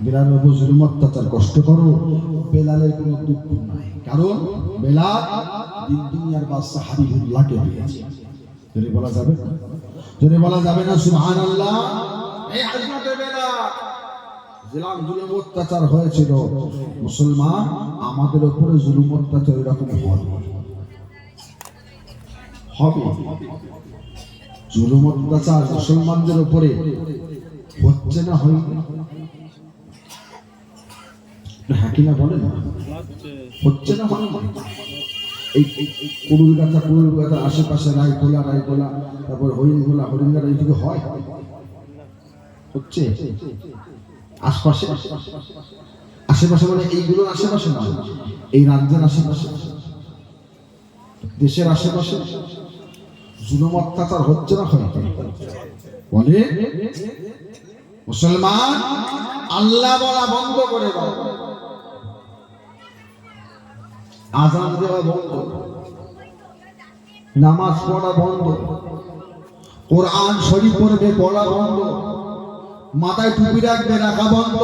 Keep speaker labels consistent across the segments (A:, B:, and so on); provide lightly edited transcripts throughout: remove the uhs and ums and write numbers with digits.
A: বেলালের উপর জুলুম অত্যাচার কষ্ট করো, বেলালের কোনো দুঃখ নাই, কারণ বেলাল দিন দুনিয়ার বাদশা হাবিবুল্লাহকে পেয়েছে। যদি বলা যাবে না, যদি বলা যাবে না সুবহানাল্লাহ। এই হযরতে বেলাল জেলাম জুলুম অত্যাচার হয়েছিল, মুসলমান আমাদের উপরে জুলুম অত্যাচার এরকম হবে। জুলুম অত্যাচার মুসলমানদের উপরে হচ্ছে না, হয়নি? হ্যাঁ কিনা বলেন, হচ্ছে না, হয়নি? এই কুড়ুলগাছা আশেপাশে রায়গোলা, তারপর হরিণগোলা এইদিকে হয়, হচ্ছে আশেপাশে মানে এইগুলোর আশেপাশে না, এই রাজ্যের আশেপাশে, দেশের আশেপাশে জুলুম অত্যাচার হচ্ছে না, হয়? বলে মুসলমান আল্লাহ বলা বন্ধ করে দাও, আযান দেওয়া বন্ধ, নামাজ পড়া বন্ধ, কোরআন শরীফ পড়বে পড়া বন্ধ, মাথায় টুপি রাখবে রাখা বন্ধ,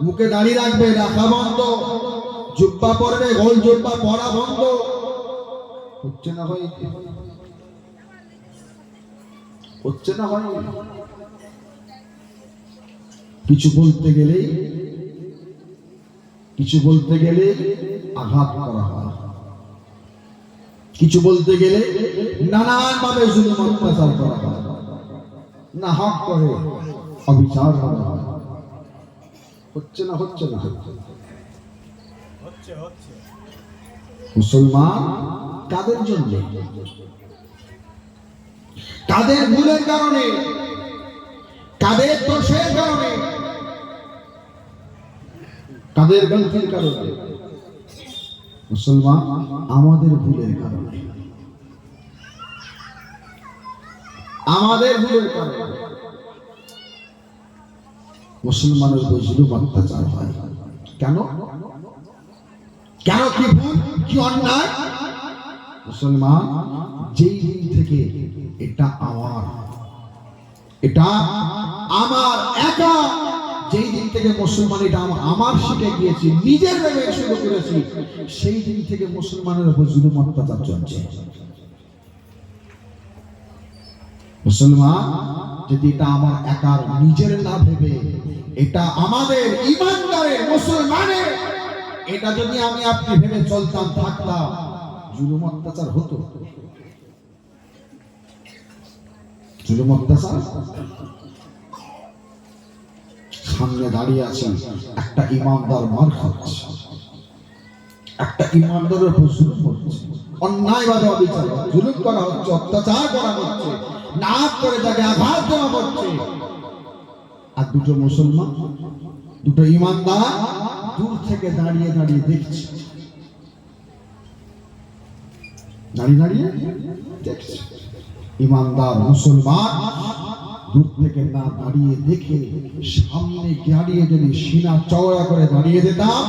A: মুখে দাড়ি রাখবে রাখা বন্ধ, জুব্বা পরবে গোল জুব্বা পরা বন্ধ। হচ্ছে না ভাই, হচ্ছে না ভাই? কিছু বলতে গেলে আঘাত করা হয়, কিছু বলতে গেলে নানান ভাবে জুলুম অত্যাচার করা হয়, না হক করে অবিচার করা হয়। হচ্ছে না, হচ্ছে না? মুসলমান কাদের জন্য? কাদের ভুলের কারণে, কাদের দোষের কারণে, কাদের গলতির কারণে? মুসলমান আমাদের ভুলের কারণে, আমাদের ভুলের কারণে মুসলমানের উপর জুলুম অত্যাচার হয়। কেন? কেন? কি ভুল, কি অন্যায়? মুসলমান যেই দিন থেকে এটা আমার একা, যেই দিন থেকে মুসলমান এটা আমার শিখে গিয়েছি, নিজের ভেবে শুরু করেছি, সেই দিন থেকে মুসলমানের উপর জুলুম অত্যাচার চলছে। মুসলমান যদি এটা আমার একার নিজের না ভেবে, এটা আমাদের ঈমানদারের মুসলমানের, এটা যদি আমি আপনি ভেবে চলতাম থাকতাম, জুলুম অত্যাচার হতো। জুলুম অত্যাচার সামনে দাঁড়িয়ে আছেন একটা ইমানদার মার খাচ্ছে, একটা ইমানদারের উপর জুলুম হচ্ছে, অন্যায়ভাবে অবিচার জুলুম করা হচ্ছে, অত্যাচার করা হচ্ছে, না করে তাকে আঘাত দেওয়া হচ্ছে। আর দুটো মুসলমান, দুটো ইমানদার দূর থেকে দাঁড়িয়ে দাঁড়িয়ে দেখছে, দাঁড়িয়ে দেখছে। ইমানদার মুসলমান দূর থেকে না দাঁড়িয়ে দেখে সামনে দাঁড়িয়ে যদি সিনা চওড়া করে দাঁড়িয়ে দিতাম,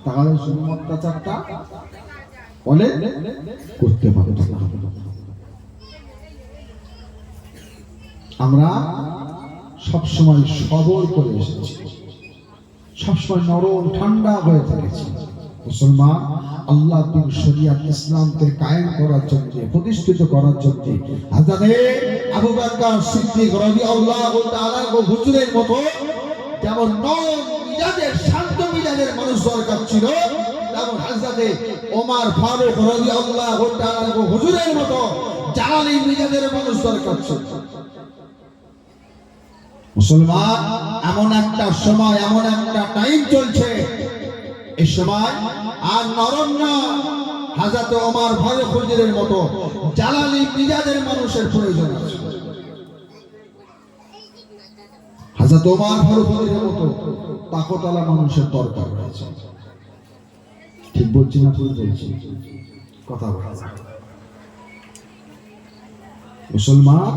A: তাহলে জুলুম অত্যাচারটা বলে করতে পারত না। আমরা সবসময় সবল করে এসেছি, সবসময় নরম ঠান্ডা হয়ে থেকেছি। মুসলমান আল্লাহ দিন শরিয়াত ইসলামকে কায়েম করার জন্য, প্রতিষ্ঠিত করার জন্য হযরত আবু বকর সিদ্দিক রাদিয়াল্লাহু তাআলা হুজুরের মতো যেমন নরম মিজাজের, শান্ত মিজাজের মানুষ দরকার ছিল, তেমন হযরত ওমর ফারুক রাদিয়াল্লাহু তাআলা হুজুরের মতো জালালি মিজাজের মানুষ দরকার ছিল। মুসলমান এমন একটা সময়, এমন একটা টাইম চলছে, এই সময় আর নরম না, হযরত ওমর ফারুক হুজুরের মতো জালালি মিজাজের মানুষের প্রয়োজন আছে। হযরত ওমর ফারুক হুজুরের মতো তাকওয়ালা মানুষের দরকার রয়েছে। ঠিক বলছি না ভুল বলছি? কথা বলা। মুসলমান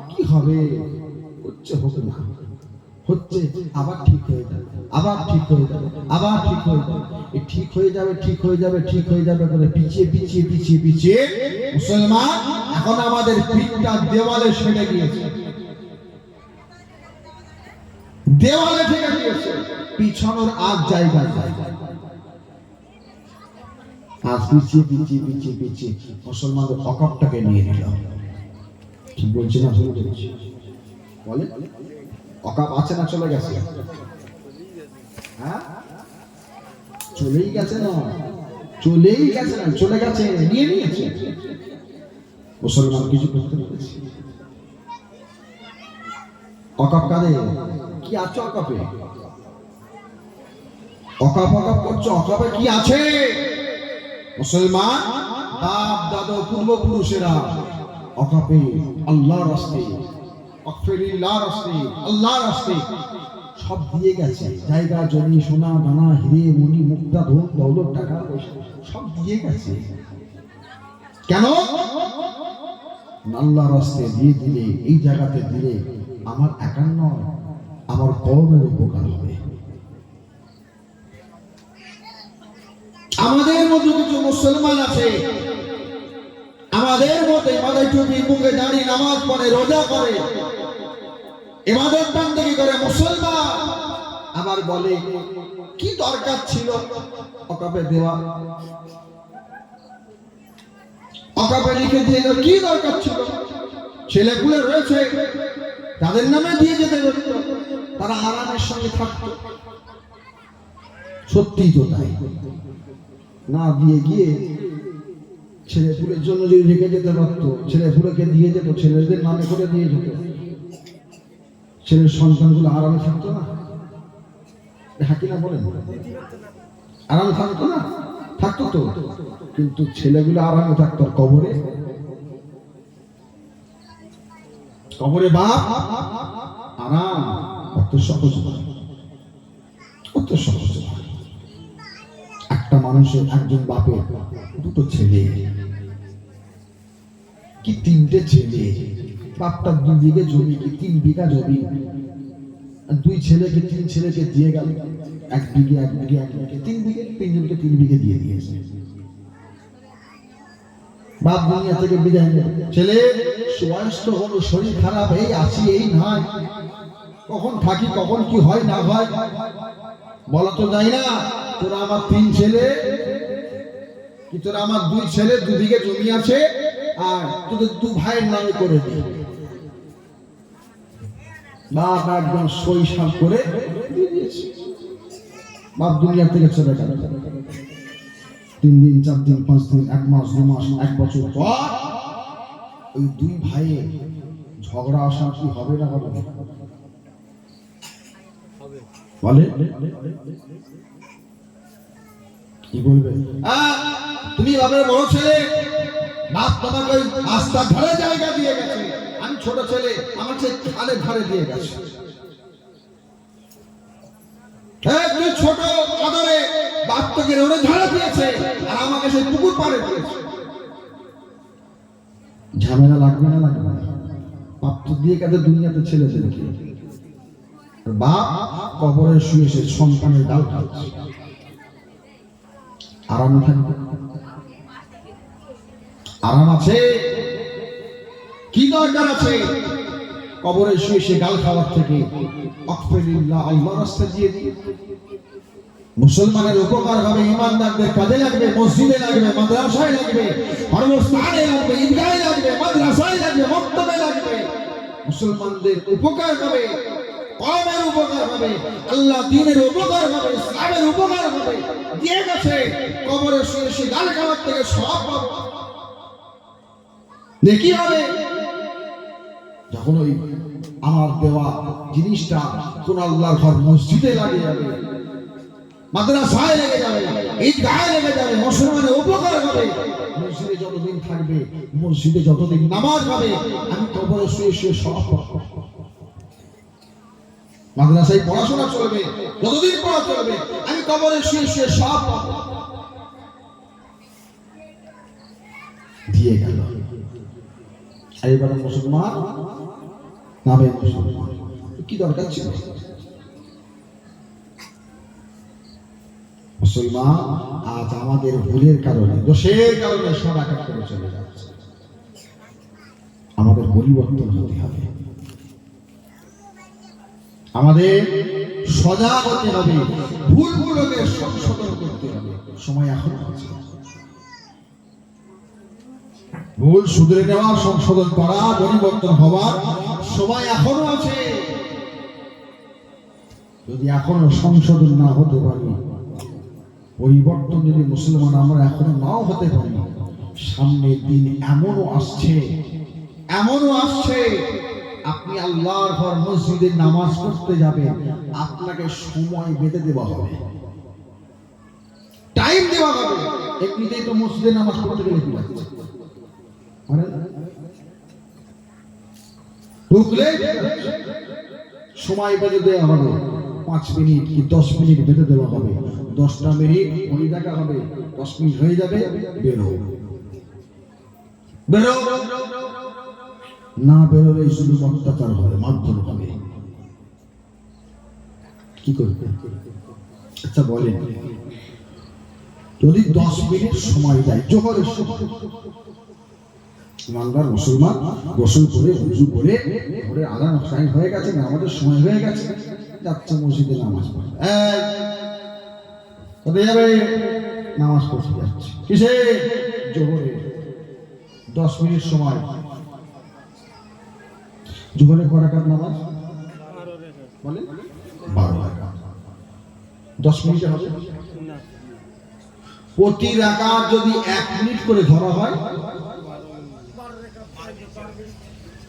A: কি হবে? হচ্ছে হোক না, হচ্ছে আবার ঠিক হয়ে যাবে, আবার ঠিক হয়ে যাবে, আবার ঠিক হয়ে যাবে, এই ঠিক হয়ে যাবে, ঠিক হয়ে যাবে, ঠিক হয়ে যাবে করে পিছিয়ে পিছিয়ে পিছিয়ে পিছিয়ে মুসলমান এখন আমাদের পিঠটা দেওয়ালে সেটে গিয়েছে। দেওয়ালে ঠেকে দিয়েছে, পিছনের আর জায়গা নাই। আজ পিছিয়ে পিছিয়ে পিছিয়ে পিছিয়ে মুসলমানদের অকাপটাকে নিয়ে নিল। ঠিক বলছি না ভুল বলছি? বলে অকাপ আছে না চলে গেছে? হ্যাঁ, চলেই গেছে না, চলেই গেছে না, চলে গেছে, নিয়ে নিয়েছে। মুসলমান কিছু করতে পেরেছে? অকাপ কাঁদে, কি আছে অকাপে? অকাপ অকাপ করছো, অকাপে কি আছে? মুসলমান বাপ দাদা পূর্বপুরুষেরা অকাপে আল্লাহর রাস্তে, আফরিল্লাহর রাস্তে, আল্লাহর রাস্তে সব দিয়ে গেছে। জায়গা জমি সোনা দানা হিরে মণি মুক্তা ধন দৌলত টাকা পয়সা সব দিয়ে গেছে। কেন? আল্লাহর রাস্তে দিয়ে দিলে, এই জায়গাতে দিলে আমার একার নয়, আমার কওমের উপকার হবে। আমাদের মধ্যে কিছু মুসলমান আছে, আমাদের মধ্যে মাথায় টুপি মুখে দাঁড়িয়ে নামাজ পড়ে, রোজা করে, ইবাদত বন্দেগী করে মুসলমান, আবার বলে কি দরকার ছিল অকাপে দেওয়া, অকাপে লিখে দিয়ে কি দরকার ছিল? ছেলেপুলে রয়েছে, তাদের নামে দিয়ে যেতে পারত, তারা আরামের সঙ্গে থাকতো। সত্যি তো তাই। না দিয়ে গিয়ে ছেলেপুলের জন্য যদি রেখে যেতে পারতো, ছেলেপুলেকে দিয়ে যেত, ছেলেদের নামে করে দিয়ে যেত, ছেলের সন্তানগুলো আরামে থাকতো না? হ্যাঁ কিনা বলেন? আরামে থাকতো না? থাকতো তো, কিন্তু ছেলেগুলো আরামে থাকতো। কবরে, কবরে বাপ আরাম, অত সহজ নয়, অত সহজ নয়। একটা মানুষের, একজন বাপের দুটো ছেলে কি তিনটে ছেলে, বাপটা 2 বিঘে জমি কি 3 বিঘা জমি, দুই ছেলেকে, 3 ছেলেকে দিয়ে গেল 1 বিঘে 1 বিঘে 1 বিঘে 3 বিঘে, 3জনকে 3 বিঘে দিয়ে দিয়েছে। বাপ দুনিয়া থেকে বিদায় নিল, ছেলে বয়স্ক হলো, শরীর খারাপ, এই আছি এই নাই, কখন থাকি কখন কি হয় না হয় বলা তো যায় না। তোরা আমার 3 ছেলে কি, তোরা আমার 2 ছেলে 2 বিঘে জমি আছে, আর তোদের 2 ভাইয়ের নামে করে দি। বাপ একদম সই সাপ করে দিয়ে দিয়েছে। বাপ দুনিয়া থেকে চলে গেল। 3 দিন 4 দিন 5 দিন 1 মাস 2 মাস 1 বছর পর ওই 2 ভাইয়ের ঝগড়া অশান্তি হবে না? হবে বলে কি বলবে? তুমি বাপের বড় ছেলে, বাপ তোমাকে ওই রাস্তার ধারে জায়গা দিয়ে গেছে, আমি ছোট ছেলে, আমার সেই খালের ধারে দিয়ে গেছে। তুই ছোট আদরে বাপ তোকে রোডের ধারে দিয়েছে, আর আমাকে সেই পুকুর পাড়ে দিয়েছে। ঝামেলা লাগবে না? লাগবে না। বাপ তো দিয়ে গেছে দুনিয়াতে ছেলে ছেলেকে, বাপ কবরে শুয়ে সে সন্তানের ডাল খাচ্ছে, আরাম থাকবে? আরাম আছে? কি দরকার আছে কবরে শুয়ে সে ডাল খাওয়ার থেকে? আফরিল্লাহ, আল্লাহর রাস্তায় দিয়ে দিই। মুসলমানের উপকার হবে, ইমানদারদের কাজে লাগবে, মসজিদে লাগবে, মাদ্রাসায় লাগবে, ধর্মস্থানে লাগবে, ঈদগাহে লাগবে, মাদ্রাসায় লাগবে, মক্তবে লাগবে। মুসলমানদের উপকার হবে, কওমের উপকার হবে, আল্লাহ দ্বীনের উপকার হবে, ইসলামের উপকার হবে। দিয়ে গেছে কবরে শুয়ে সে ডাল খাওয়ার থেকে সব পাবে, নেকি হবে। যখন ওই আমার দেওয়া জিনিসটা কোন আল্লাহর ঘর মসজিদে লাগে যাবে, মাদ্রাসায় লেগে যাবে, ঈদগাহে লেগে যাবে, মুসলমানের উপকার হবে। মসজিদে যতদিন থাকবে, মসজিদে যতদিন নামাজ হবে, আমি কবরে শুয়ে শুয়ে সব পাবো। মাদ্রাসায় পড়াশোনা চলবে, যতদিন পড়া চলবে, আমি কবরে শুয়ে শুয়ে সব পাবো। দিয়ে গেল। এবার মুসলমান নামে মুসলমান, কি দরকার ছিল? মুসলমান আজ আমাদের ভুলের কারণে, দোষের কারণে সব এক করে চলে যাচ্ছে। আমাদের পরিবর্তন হতে হবে। আমাদের সজাগ হতে হবে, ভুলগুলোকে সংশোধন করতে হবে। সময় এখনো আছে, ভুল শুধরে নেওয়া, সংশোধন করা, পরিবর্তন হওয়ার সময় এখনো আছে। যদি এখনো সংশোধন না হতে পারি, পরিবর্তন যদি মুসলমান আমরা এখনো নাও হতে পারি, সামনের দিন এমনও আসছে আপনি আল্লাহর ঘর মসজিদে নামাজ পড়তে যাবেন, আপনাকে সময় বেঁধে দেওয়া হবে, টাইম দেওয়া হবে। এমনিতেই তো মসজিদে নামাজ পড়তে গেলে কি লাগছে, ঢুকলে সময় বেঁধে দেওয়া হবে, 5 মিনিট কি 10 মিনিট বেঁধে দেওয়া হবে। 10টা মিনিট ঘড়ি দেখা হবে, 10 মিনিট হয়ে যাবে, বেরো। না বেরোলে শুধু অত্যাচার হবে, মারধর হবে। কি করবে? আচ্ছা বলেন, যদি 10 মিনিট সময় দেয়, জোহরের সময়, ইমানদার মুসলমান গোসল করে উযু করে ঘরে আজান টাইম হয়ে গেছে, আমাদের সময় হয়ে গেছে, যাচ্ছে মসজিদে নামাজ পড়তে। কোথায় যাবে? নামাজ পড়তে যাচ্ছে। কিসে? জোহরে। 10 মিনিট সময়। জোহরে কয় রাকাত নামাজ? বলে 12 রাকাত। 10 মিনিটে হবে না। প্রতি রাকাত যদি 1 মিনিট করে ধরা হয়,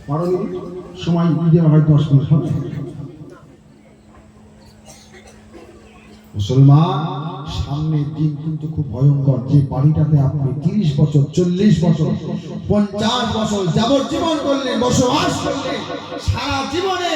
A: 12 মিনিট সময় দেওয়া হয়, 10 মিনিট হবে। মুসলমান, সামনের দিন কিন্তু খুব ভয়ঙ্কর। যে বাড়িটাতে আপনি 30 বছর 40 বছর 50 বছর যাবজ্জীবন করলেন, বসবাস করলেন, সারা জীবনে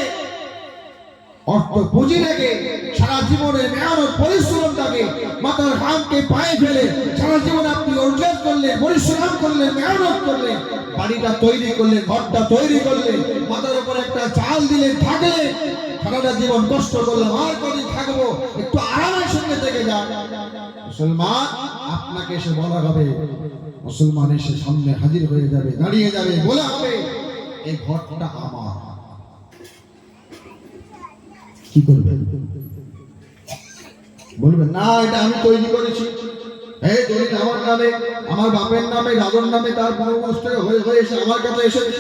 A: অর্থ পুঁজি লেগে, সারা জীবনে মেহনত পরিশ্রমটাকে, মাথার ঘামকে পায়ে ফেলে সারা জীবন আপনি অর্জন করলেন, পরিশ্রম করলেন, মেহনত করলেন, বাড়িটা তৈরি করলেন, ঘরটা তৈরি করলেন, মাথার উপর একটা চাল দিলেন, থাকলেন, সারাটা জীবন কষ্ট করলাম, আর কদিন থাকবো, একটু আরামের সঙ্গে থেকে যান। মুসলমান, আপনাকে এসে বলা হবে, মুসলমান এসে সামনে হাজির হয়ে যাবে, দাঁড়িয়ে যাবে, বলা হবে এই ঘরটা আমার। কি করবেন? বলবেন না, এটা আমি তৈরি করেছি, এই দলিল আমার নামে, আমার বাপের নামে, দাদুর নামে, তার পূর্বপুরুষ থেকে হয়ে এসে আমার কাছে এসেছে।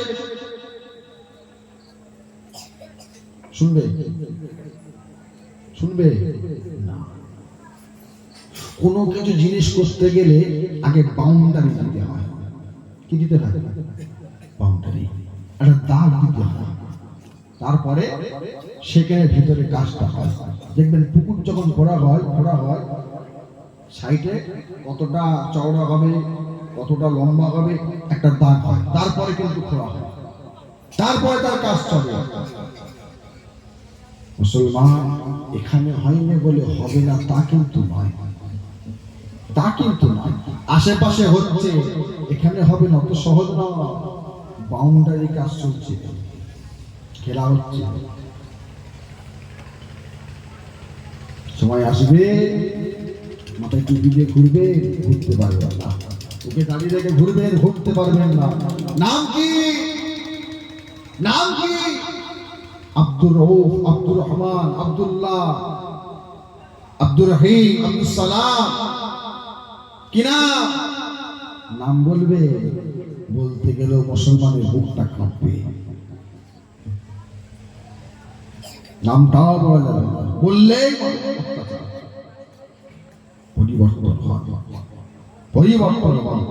A: শুনবে না। কোনো কিছু জিনিস করতে গেলে আগে বাউন্ডারি দিতে হয়। কি দিতে হয়? বাউন্ডারি, একটা দাগ দিতে হয়, তারপরে সেখানে ভিতরে কাজটা হয়। দেখবেন পুকুর যখন খোঁড়া হয়, সাইডে কতটা চওড়া হবে, কতটা লম্বা হবে, একটা দাগ হয়, তারপরে কিন্তু খোঁড়া হয়, তারপরে তার কাজ চলে। মুসলমান, এখানে হয়নি বলে হবে না তা কিন্তু নয়, আশেপাশে হচ্ছে, এখানে হবে না, অত সহজ না। বাউন্ডারি কাজ চলছে, খেলা হচ্ছে। সময় আসবে, মাথায় টুপি দিয়ে ঘুরবে, ঘুরতে পারবেন না, ওকে দাঁড়িয়ে রেখে ঘুরবেন, ঘুরতে পারবেন না। নাম কি? আব্দুর রউফ, আব্দুর রহমান, আব্দুল্লাহ, আব্দুর রহিম, আব্দুল সালাম, কি নাম বলবে, বলতে গেলেও মুসলমানের বুকটা কাঁপবে। নামটাও বলা যাবে না, বললে পরিবর্তন হয়।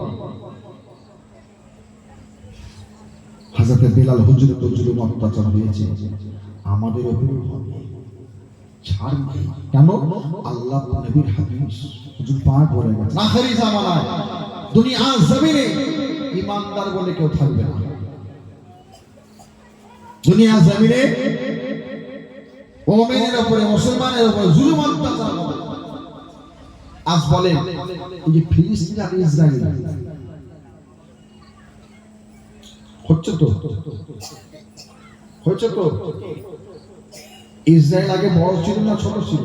A: হযরত বিলাল হুজুরের উপর জুলুম অত্যাচার হয়েছে, আমাদের উপরেও হবে, ছাড় নেই। কেন? আল্লাহ নবীর হাদিস হুজুর পাক বলে গেছে, আখেরি জামানায় দুনিয়া জমিনে ঈমানদার বলে কেউ থাকবে না। দুনিয়া জমিনে মুমিনের উপরে, মুসলমানের উপরে জুলুম অত্যাচার হবে। আজ বলেন, এই যে ফিলিস্তিন আর ইসরায়েল হচ্ছে তো, ইসরায়েল আগে বড় ছিল না ছোট ছিল?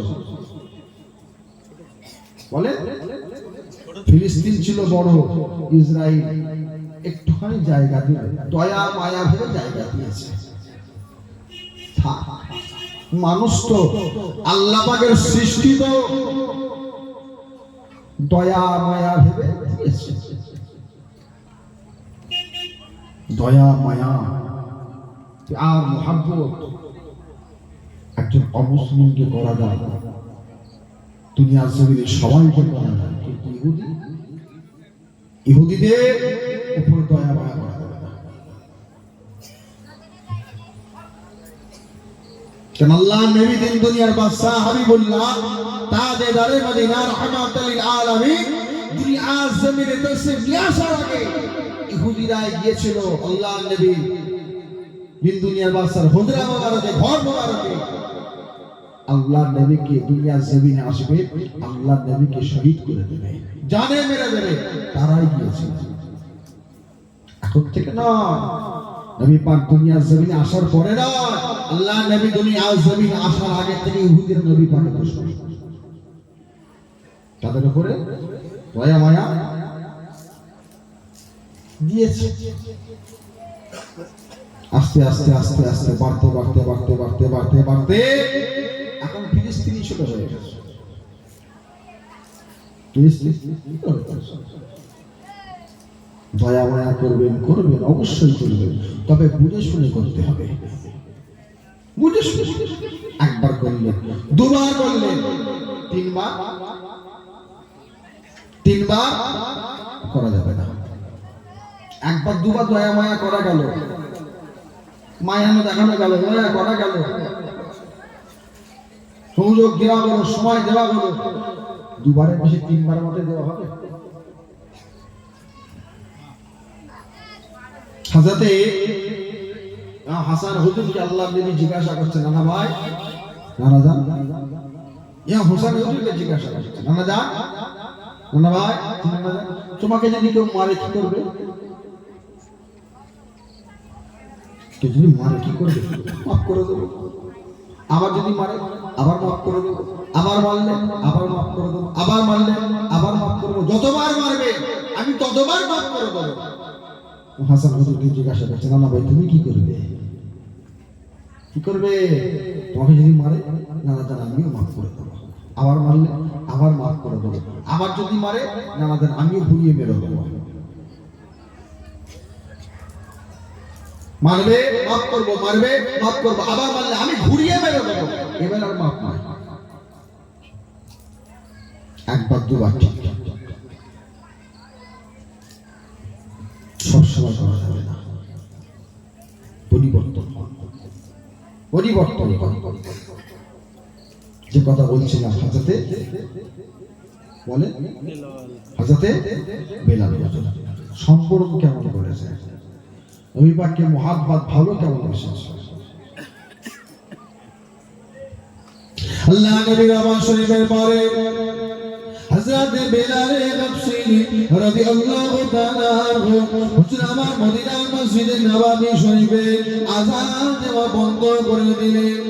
A: বলে, ফিলিস্তিন ছিল বড়, ইসরায়েল একটুখানি জায়গা দিয়ে, দয়া মায়া ভেবে জায়গা দিয়েছে। মানুষ তো আল্লাহ পাকের সৃষ্টি তো দয়া মায়া ভেবে দিয়েছে। দয়া মায়া আর মোহাব্বত একজন অমুসলিমকে করা যায়, দুনিয়ার জমিনে সবাইকে করা যায়, কিন্তু ইহুদিদের উপর দয়া মায়া করা যাবে না। কেন আল্লাহ নবী দিন দুনিয়ার বাদশাহ হাবিবুল্লাহ তাজেদারে মদিনা রাহমাতুল লিল আলামিন দুনিয়ার জমিনে তাশরীফ নিয়ে আসার আগে ইহুদিরা গিয়েছিল আল্লাহ নবী দিন দুনিয়ার বাদশার হুজরা মোবারকে, ঘর মোবারকে আল্লাহ নবীকে দুনিয়ার জমিনে আসবে, আল্লাহ নবীকে শহীদ করে দেবে, জানে মেরে দেবে, তারাই গিয়েছিল। এখন থেকে না, নবী পাক দুনিয়ার জমিনে আসার পরে না, আল্লাহ নবী দুনিয়ার জমিনে আসার আগে থেকে ইহুদির নবী পাকের দুশমন, তাদের উপরে দয়া মায়া দিয়েছে। আস্তে আস্তে আস্তে আস্তে বাড়তে বাড়তে বাড়তে বাড়তে বাড়তে বাড়তে এখন ফিলিস্তিনি ছোট হয়ে গেছে। দয়া মায়া করবেন, করবেন, অবশ্যই করবেন, তবে বুঝে শুনে করতে হবে। বুঝে শুনে, একবার করলেন, দুবার করলেন, তিনবার করা যাবে না। একবার দুবার দয়া মায়া করা গেল, মায়ানো দেখানো গেল, মায়া করা গেল, সংযোগ দেওয়া গেল, সময় দেওয়া গেল, দুবারের বেশি তিনবার মধ্যে দেওয়া হবে? হযরতে হাসান হুজুরকে আল্লাহ নবী জিজ্ঞাসা করছেন, নানা ভাই, নানা জান, ইয়া হোসেন হুজুরকে জিজ্ঞাসা করছেন, নানা জান, নানা ভাই, নানা জান, তোমাকে যদি কেউ মারে কি করবে? কেউ যদি মারে কি করবে? মাফ করে দেবো। আবার যদি মারে আবার মাফ করে দেবো, আবার মারলে আবার মাফ করে দেবো, আবার মারলে আবার মাফ করে দেবো, যতবার মারবে আমি ততবার মাফ করে দেবো। হাসান হুজুরকে জিজ্ঞাসা করছে, নানা ভাই তুমি কি করবে? কি করবে? তোমাকে যদি মারে, নানা জান আমিও মাফ করে দেবো, আবার মারলে আবার মাফ করে দেবো, আবার যদি মারে নানা জান আমিও ঘুরিয়ে মেরে দেবো। মারবে মাফ করবো, মারবে মাফ করবো, আবার মারলে আমি ঘুরিয়ে মেরে দেবো, এবার আর মাফ নয়। একবার দুবার ঠিক, সবসময় করা যাবে না। পরিবর্তন পরিবর্তন যে কথা বলছিলাম, হযরতে বলে হযরতে বেলাল সম্পর্ক কেমন করেছে, নবী পাককে মুহাব্বত ভালো কেমন এসেছে। আল্লাহ নবীর আওয়াজ শরীফের পরে হযরত বেলাল হাবশী রাদিয়াল্লাহু তাআলা আনহু হুজুর আমার মদিনার মসজিদে নববী শরীফে আযান দেওয়া বন্ধ করে দিলেন।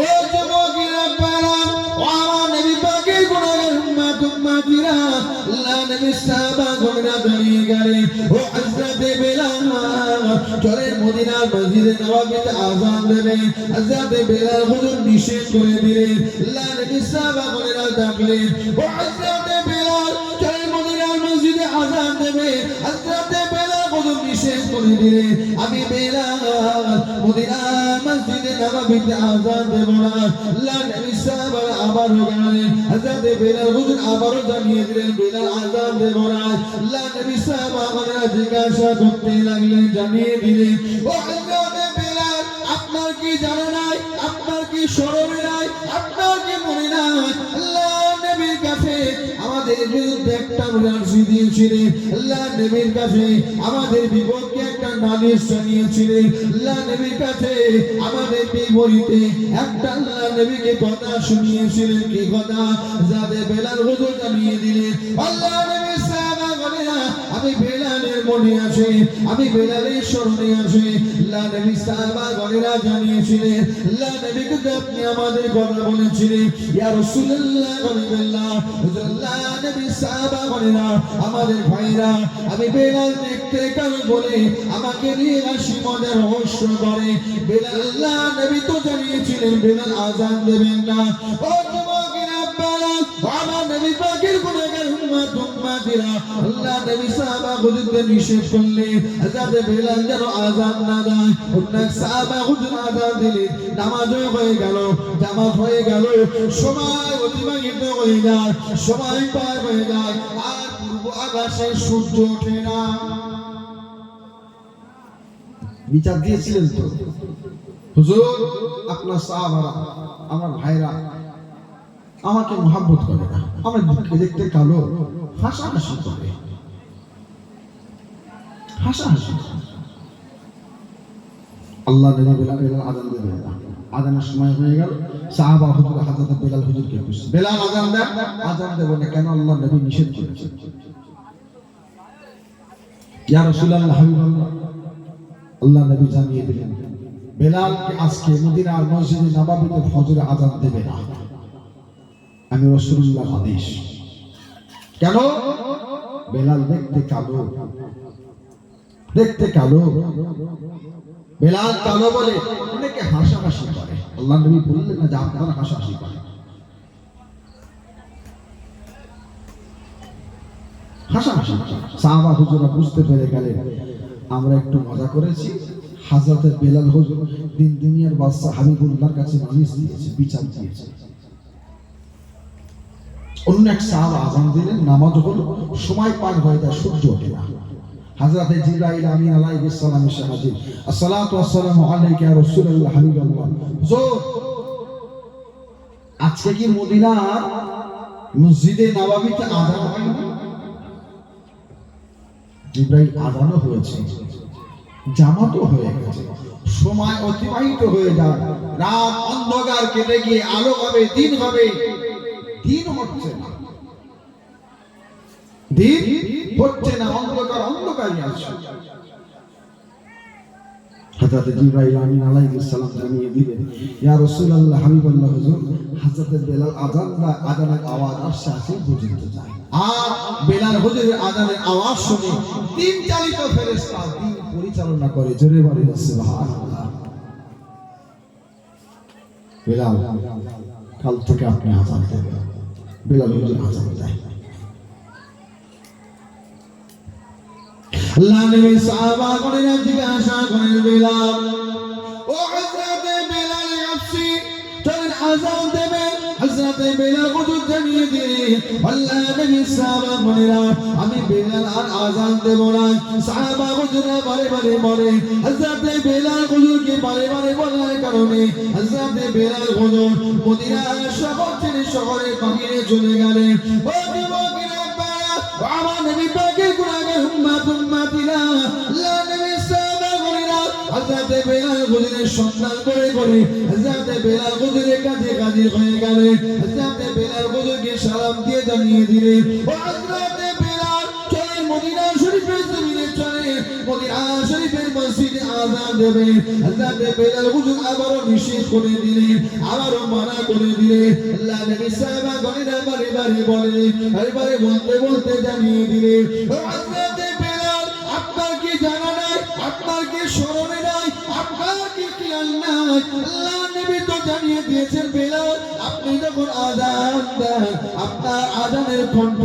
A: ও যুবকেরা পারা, ও আমার নবী পাকের গুনাহগার উম্মত উম্মতিরা, আল্লাহ নবীর সাহাবাগণরা দাঁড়িয়ে গেলেন। ও হযরত বেলাল চলে মদিনার মসজিদে নববীতে আযান দেবেন। হযরত বেলাল হুজুর নিষেধ করে দিলেন। আল্লাহ নবীর সাহাবাগণরা ডাকলেন, ও হযরত বেলাল চলে মদিনার মসজিদে আযান দেবে। হযরত বেলাল হুজুর নিষেধ করে দিলেন, আমি বেলাল মদিনার মসজিদে নববীতে আযান দেব না। আল্লাহ নবীর সাহাবারা আবারও গেলেন। হযরত বেলাল হুজুর আবারও জানিয়ে দিলেন, বেলাল আযান দেব না। আল্লাহ নবীর সাহাবারা জিজ্ঞাসা করতে লাগলেন, জানিয়ে দিলেন, ও হযরত বেলাল আপনার কি জানা নাই, আপনার কি স্মরণে নাই, আপনার কি মনে নাই আল্লাহ নবীর কাছে আমাদের বিরুদ্ধে একটা নালিশ দিয়েছিলেন, আল্লাহ নবীর কাছে আমাদের বিপক্ষে একটা নালিশ জানিয়েছিলেন, আল্লাহ নবীর কাছে আমাদের বিপরীতে একটা আল্লাহ নবীকে কথা শুনিয়েছিলেন। কি কথা? যাদের বেলাল হুজুর জানিয়ে দিলেন, আল্লাহ নবীর সাহাবাগণেরা আমি বেলালের মনে আছে, আমি বেলালের স্মরণে আছে। আল্লাহ নবী সাহাবাগণেরা জানিয়েছিলেন, আল্লাহ নবী কিন্তু আপনি আমাদের কথা বলেছিলেন, ইয়া রাসূলুল্লাহ গরিবুল্লাহ, আল্লাহ নবী সাহাবাগণেরা আমাদের ভাইরা, আমি বেলাল দেখতে কালো বলে আমাকে নিয়ে হাসি মজার রহস্য করে। বেলাল, আল্লাহ নবী তো জানিয়েছিলেন বেলাল আযান দেবেন না। ও যুবকেরা আপনারা, আমার নবী পাকের গুনাহগার উম্মতিরা, আল্লাহ নবী সাহাবাগণদের নিষেধ করলেন যাতে বেলাল যেন আযান না দেয়। অন্য সাহাবাগণ আযান দিলেন, নামাজ হয়ে গেল, জামাত হয়ে গেল, সময় অতিবাহিত হয়ে যায়, সময় পার হয়ে যায়, আর পূর্ব আকাশে সূর্য ওঠে না। বিচার দিয়েছিলেন তো হুজুর, আপনার সাহাবারা, আমার ভাইরা আমাকে মহব্বত করে না, আমার দেখতে কালো, হাসাহাসি করে, হাসাহাসি। আল্লাহ নবী বেলাল আযান দেবেন না। আযানের সময় হয়ে গেল, সাহাবা হুজুর হযরত বেলাল হুজুরকে বলছে, বেলাল আযান দেন। আযান দেব না কেন? আল্লাহ নবী নিষেধ করেছেন। ইয়া রাসূলুল্লাহ, হাবিবাল্লাহ, আল্লাহ নবী জানিয়ে দিলেন বেলালকে আজকে মদিনার মসজিদে নববীতে ফজরে আযান দেবে না, আমি রাসূলুল্লাহর আদেশ। কেন? বেলাল দেখতে কালো, দেখতে কালো। বেলাল কালো বলে অনেকে হাসাহাসি করে। আল্লাহ নবী বললেন না যে আপনারা হাসাহাসি করেন, হাসাহাসি। সাহাবা হুজুরা বুঝতে পেরে গেলেন আমরা একটু মজা করেছি। হযরত বেলাল হুজুর দিন দুনিয়ার বাদশা হাবিবুল্লাহর কাছে নালিশ দিয়েছে, বিচার দিয়েছে। অন্য এক সাহাবা আযান দিলেন, নামাজ হলো, সময় পার হয়ে যায়, সূর্য ওঠে না। হযরত জিবরাইল আমিন আলাইহিস সালাম এসে হাজির, আসসালাতু ওয়াসসালামু আলাইকা ইয়া রাসূলুল্লাহ হাবিবাল্লাহ। হুজুর, আজকে কি মদিনার মসজিদে নববীতে আযান হয়নি? জিবরাইল, আযানও হয়েছে, জামাতও হয়ে গেছে, সময় অতিবাহিত হয়ে যায়, রাত অন্ধকার কেটে গিয়ে আলো হবে, দিন হবে। দিন হচ্ছে না, দিন হচ্ছে না, অন্ধকার অন্ধকারই আছে। হযরত জিবরাইল আমিন আলাইহিস সালাম জানিয়ে দিলেন, ইয়া রাসূলুল্লাহ হাবিবাল্লাহ, হুজুর হযরত বেলাল আযানের আওয়াজ আসছে আসে পর্যন্ত যায়। আর বেলাল হুজুরের আযানের আওয়াজ শুনে তিন চালিত ফেরেশতা দিন পরিচালনা করে। জোরে বলেন সুবহানাল্লাহ। বেলাল, কাল থেকে আপনি আযান দেবেন। বেলাল হুজুর আযান দেয়। আল্লাহ নবী সাহাবাগণেরা জিজ্ঞাসা করেন, বেলাল, ও হযরত বেলাল হাবশী, চলেন আযান দেবেন। হযরত বেলাল হুজুর জানিয়ে দিলেন, আল্লাহ নবী সাহাবাগণেরা, আমি বেলাল আর আযান দেব না। সাহাবা হুজুররা বারে বারে বলে, হযরত বেলাল হুজুরকে বারে বারে বলার কারণে হযরত বেলাল হুজুর মদিনার শহর ছেড়ে শহরের বাহিরে চলে গেলেন। ও যুবকেরা, আমার নবী পাকের গুনাহগার উম্মতিরা, আল্লাহ নবী সাহাবাগণেরা হযরত বেলাল হুজুরের সন্ধান করে করে হযরত বেলাল হুজুরের কাছে হাজির হয়ে গেলেন। হযরত বেলাল হুজুরকে সালাম দিয়ে জানিয়ে দিলেন, ও হযরত বেলাল, চলেন মদিনা শরীফের জমিনে, চলেন মদিনা শরীফের মসজিদে আযান দেবেন। হযরত বেলাল হুজুর আবারও নিষেধ করে দিলেন, আবারও মানা করে দিলেন। আল্লাহ নবী সাহাবাগণেরা বারে বারে বলে, বারে বারে বলতে বলতে জানিয়ে দিলেন, ও হযরত বেলাল, আপনার কি জানা নাই, আপনার কি স্মরণে নাই, আপনার কি খেয়াল নাই? আল্লাহ নবী তো জানিয়ে দিয়েছেন, বেলাল, আপনি যখন আযান দেন, আপনার আযানের কণ্ঠ,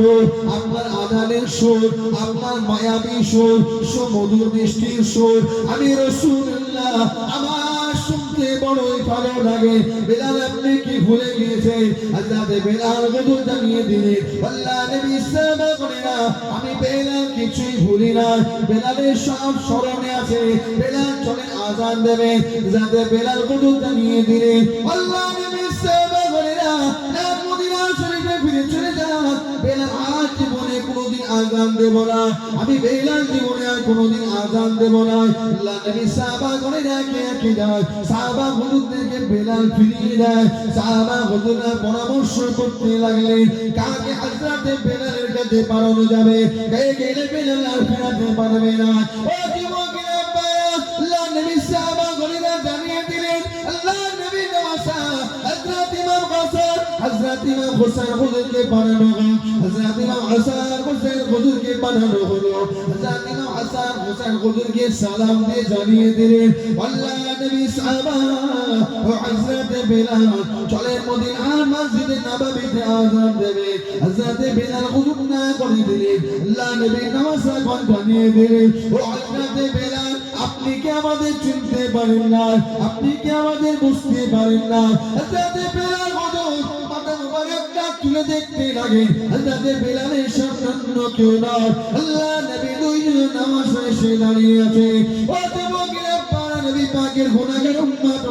A: আপনার আযানের সুর, আপনার মায়াবী সুর, সুমধুর মিষ্টির সুর, আমি রাসূলুল্লাহ, আমার শুনতে বড়ই ভালো লাগে। বেলাল, আপনি কি ভুলে গিয়েছেন? হযরত বেলাল হুজুর জানিয়ে দিলেন, আল্লাহ নবী সাহাবাগণেরা, আমি বেলাল কিছুই ভুলি না, বেলালের সব স্মরণে আছে। বেলাল, চলেন আযান দেবেন। হযরত বেলাল হুজুর জানিয়ে দিলেন, আল্লাহ নবী সাহাবাগণেরা মদিনা শরীফে ফিরে চলে যান। বেলাল আর জীবনে কোনোদিন আযান আযান দেব না, আমি বেলাল জীবনে আর কোনোদিন আযান দেব না। আল্লাহ নবী সাহাবা করে একে যায়, সাহাবা হুজুরদেরকে বেলাল ফিরিয়ে দেয়। সাহাবা হুজুররা পরামর্শ করতে লাগলেন কাকে হযরতে বেলালের কাছে পাঠানো যাবে, কে গেলে বেলাল আর ফেরাতে পারবে না। ও যুবকেরা আল্লাহ নবী সাহাবা করে জানিয়ে দিলেন আল্লাহ নবী নওয়াসা হযরত ইমাম হাসান হযরত ইমাম হোসেন হুজুরকে পাঠানো হলো, হযরত ইমাম হাসান হোসেন হুজুরকে পাঠানো হলো। হযরত ইমাম হাসান হোসেন হুজুরকে সালাম দিয়ে জানিয়ে দিলেন আল্লাহ নবী সাহাবা ও হযরত বেলাল চলে মদিনার মসজিদে নববীতে আযান দেবে। হযরত বেলাল হুজুর না করে দিলেন, আল্লাহ নবী নওয়াসা কোন জানিয়ে দিলেন ও হযরত বেলাল আপনি কি আমাদের চিনতে পারেন না, আপনি কি আমাদের বুঝতে পারেন না? হযরত বেলাল হুজুর মাথা মুবারকটা তুলে দেখতে লাগে, হযরত বেলালের সামনে কেউ না, আল্লাহ নবী দুইজন নামাজ শেষে দাঁড়িয়ে আছে। ও যুবকেরা নবী পাকের গুনাহগার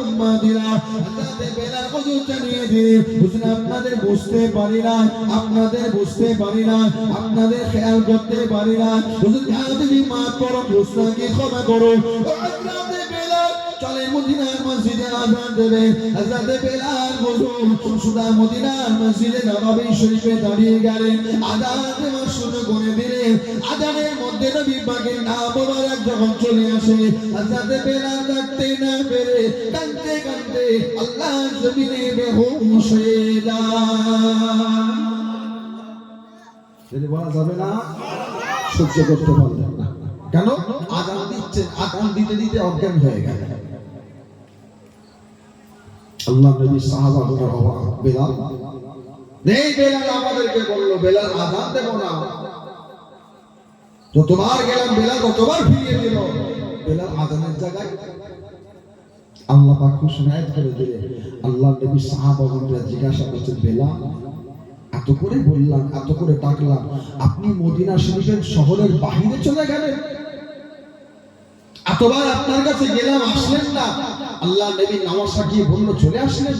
A: উম্মতিরা হযরত বেলাল হুজুর জানিয়ে দিলেন হুজুর আপনাদের বুঝতে পারি না, আপনাদের বুঝতে পারি না, আপনাদের খেয়াল করতে পারি না, হুজুর আপনি মাফ করুন, গুনাহকে ক্ষমা করুন। হযরত বেলাল চলে মদিনার মসজিদে আযান দেবে। হযরত বেলাল হুজুর সুদা মদিনার মসজিদে নববী শরীফে দাঁড়িয়ে গেলেন, আযান দেওয়া শুরু করে দিলেন। আযানের মধ্যে নবী পাকের নাম মোবারক যখন চলে আসে, হযরত বেলাল ডাকতে না পেরে কাঁদতে কাঁদতে আল্লাহর জমিনে বেহুশ হয়ে যায়। যদি বলা যাবে না সহ্য করতে পারলেন না, কেন? আযান দিচ্ছে, আযান দিতে দিতে অজ্ঞান হয়ে গেল। আল্লাহ নবী সাহাবাগণ অবাক, বেলাল নেই, বেলাল আমাদেরকে বলল বেলাল আযান দেব না, যতবার গেলাম বেলাল ততবার ফিরিয়ে দিল। বেলাল আযানের জায়গায় আল্লাহ পাক ঘোষণা করে দিলেন। আল্লাহ নবী সাহাবাগণরা জিজ্ঞাসা করছেন বেলাল এত করে বললাম, এত করে ডাকলাম, আপনি মদিনা শরীফের শহরের বাহিরে চলে গেলেন, এতবার আপনার কাছে গেলাম আসলেন না, আল্লাহ নবী নামাজ গিয়ে বলল চলে আসলেন।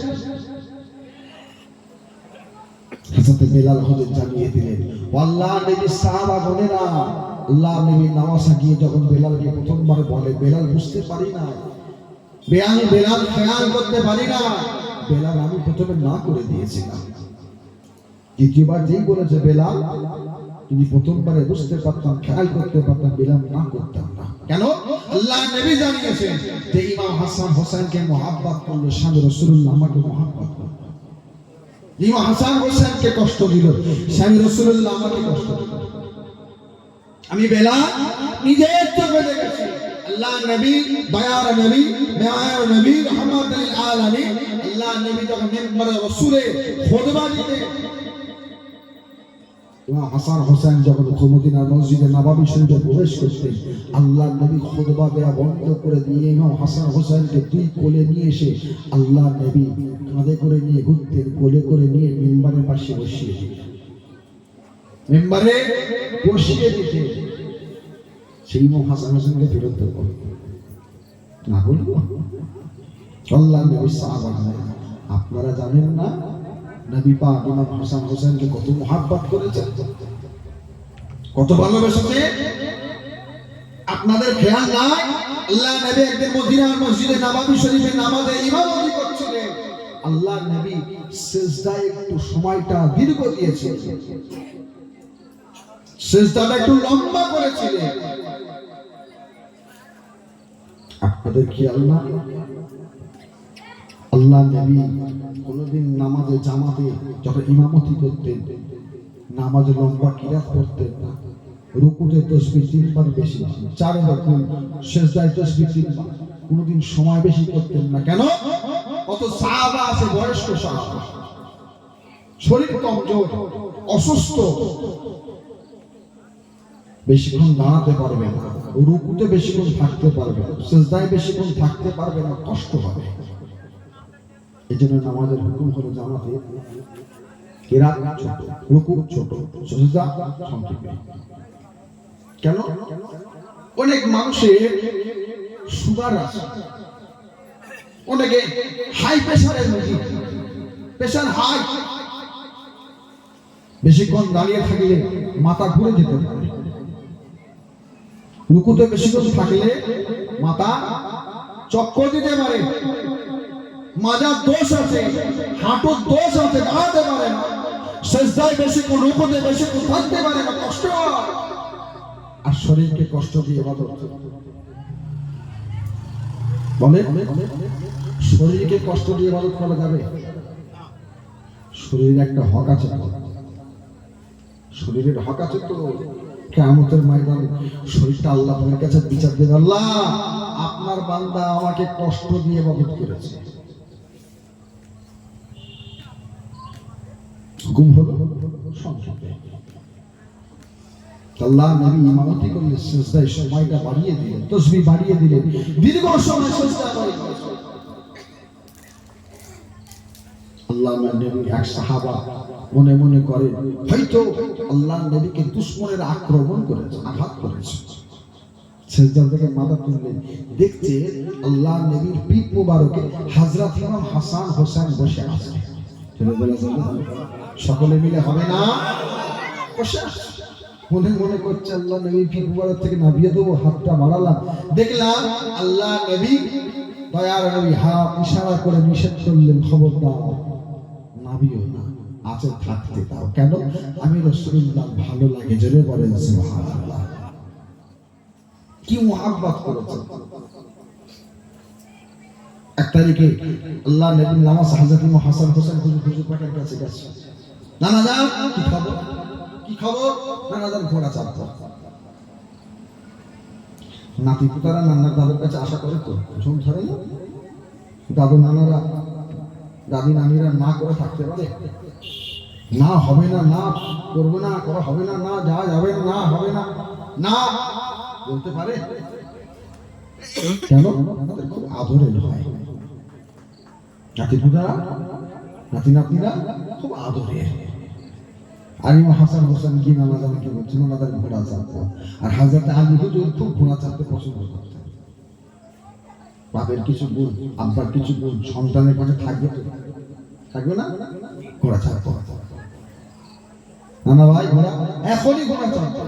A: হযরত বেলাল হুজুর জানিয়ে দিলেন আল্লাহ নবী সাহাবাগণেরা আল্লাহ নবী নামাজ গিয়ে যখন বেলালকে প্রথমবার বলে বেলাল বুঝতে পারি না, বেলাল খেয়াল করতে পারি না, বেলাল আমি প্রথমে না করে দিয়েছিলাম, দ্বিতীয়বার যেই বলেছে বেলাল তুমি প্রথমবারে বুঝতে পারতাম, খেয়াল করতে পারতাম, বেলাল না করতাম না। কেন? আল্লাহ নবী জানিয়েছেন যে ইমাম হাসান হোসেনকে মহব্বত করলে স্বামী রাসূলুল্লাহ আমাকে মহব্বত করবে, ইমাম হাসান হোসেনকে কষ্ট দিল স্বামী রাসূলুল্লাহ আমাকে কষ্ট দিল। আমি বেলাল নিজের চোখে দেখেছি আল্লাহ নবী দয়ার নবী মেয়ার নবী রহমাতুল আলামিন আল্লাহ নবী যখন মিম্বরে রাসূলে খুতবা দিতেন, ইমাম হাসান হোসেন যখন মদিনার মসজিদে নববী শরীফে প্রবেশ করতেন, আল্লাহ নবী খুতবা দেয়া বন্ধ করে দিয়ে ইমাম হাসান হোসেনকে দুই কোলে নিয়ে এসে আল্লাহ নবী কাঁধে করে নিয়ে ঘুরতেন, কোলে করে নিয়ে মিম্বরের পাশে বসিয়ে দিতেন, মিম্বরে বসিয়ে দিতেন। সেই ইমাম হাসান হোসেনকে ফেরত দেব না বলবো? আল্লাহ নবী সাহাবাগণ আপনারা জানেন না নবী পাক ইমাম হাসান হোসেনকে কত মহব্বত করেছেন, কত ভালোবেসেছে, আপনাদের খেয়াল নাই? আল্লাহ নবী একদিন মদিনার মসজিদে নববী শরীফে নামাজে ইমামতি করছিলেন, আল্লাহ নবী সিজদায় একটু সময়টা দীর্ঘ দিয়েছিলেন, সিজদাটা একটু লম্বা করেছিলেন, আপনাদের খেয়াল না? আল্লাহ নবী কোনদিন নামাজে জামাতে যখন ইমামতি করতেন নামাজে লম্বা কিরাত করতেন না, রুকুতে তাসবিহ 3 বার বেশি, 4 রকম সিজদায় তাসবিহ 3 বার, কোনদিন সময় বেশি করতেন না। কেন? কত সাহাবা আছে, বয়স্ক সাহাবা, শরীর কমজোর, অসুস্থ, বেশিক্ষণ দাঁড়াতে পারবে না, রুকুতে বেশিক্ষণ থাকতে পারবে না, সিজদায় বেশিক্ষণ থাকতে পারবে না, কষ্ট হবে। এজন্য নামাজের হুকুম হলো জামাতে কিরাত ছোট, রুকু ছোট, সিজদা সংক্ষিপ্ত। কেন? অনেক মানুষের সুগার আছে, অনেকে হাই প্রেসারের রোগী, প্রেসার হাই, বেশিক্ষণ দাঁড়িয়ে থাকলে মাথা ঘুরে যেতে পারে, রুকুতে বেশিক্ষণ থাকলে মাথা চক্কর দিতে পারে, মাজার দোষ আছে, হাঁটুর দোষ আছে, দাঁড়াতে পারে না, সেজদায় বেশিক্ষণ, রুকুতে বেশিক্ষণ থাকতে পারে না, কষ্ট হয়। আর শরীরকে কষ্ট দিয়ে ইবাদত বলে, শরীরকে কষ্ট দিয়ে ইবাদত করা যাবে? শরীরের একটা হক আছে, শরীরের হক আছে তো। কিয়ামতের ময়দানে শরীরটা আল্লাহর কাছে বিচার দেবে, আল্লাহ আপনার বান্দা আমাকে কষ্ট দিয়ে ইবাদত করেছে। হুকুম হলো সংক্ষেপে, আল্লাহ নবী ইমামতি করলে সিজদায় সময়টা বাড়িয়ে দিলেন, তাসবিহ বাড়িয়ে দিলেন, দীর্ঘ সময় সিজদা করেন। আল্লাহ নবীর এক সাহাবা মনে মনে করে হয়তো আল্লাহ নবীকে দুশমনের আক্রমণ করেছে, আঘাত করেছে। সিজদা থেকে মাথা তুললেন, দেখতে আল্লাহ নবীর পিঠ মোবারকে হযরত ইমাম হাসান হোসেন বসে আছে। সকলে মিলে হবে না, বসে আছে। মনে মনে করছে আল্লাহ নবী পিঠ মোবারক থেকে নাবিয়ে দেবো, হাতটা বাড়ালাম, দেখলাম আল্লাহ নবী দয়ার নবী হাত ইশারা করে নিষেধ করলেন, খবরদার নাবিও না, আছে থাকতে দাও। কেন? আমি রাসূলুল্লাহ ভালো লাগে, জোরে বলেন সুবহানাল্লাহ। কি মুহাব্বত করেছে। এক তারিখে আল্লাহ নবীর নামাজ হযরত ইমাম হাসান হোসেন হুজুর পাকের কাছে গেছে। নানা যান কি খবর, কি খবর? নানা যান ঘোড়া চাপতো। নাতি পুতারা নানার দাদুর কাছে আশা করে তো ঝুম ধরে না, দাদু নানারা দাদি নানিরা না করে থাকতে পারে? না হবে না, না করবো না, করা হবে না, না যাওয়া যাবে না, হবে না, না বলতে পারে? কেন? তাদের খুব আদরের হয়। নাতি পুতারা নাতি নাতনিরা খুব আদরের। আর ইমাম হাসান হোসেন কি নানা জান কি বলছে, নানা জান ঘোড়া চাপতো। আর হযরত আলী হুজুর খুব ঘোড়া চাপতে পছন্দ করতেন। বাপের কিছু গুণ, আব্বার কিছু গুণ সন্তানের কাছে থাকবে তো, থাকবে না? ঘোড়া চাপতো। নানা ভাই ঘোড়া, এখনই ঘোড়া চাপতো।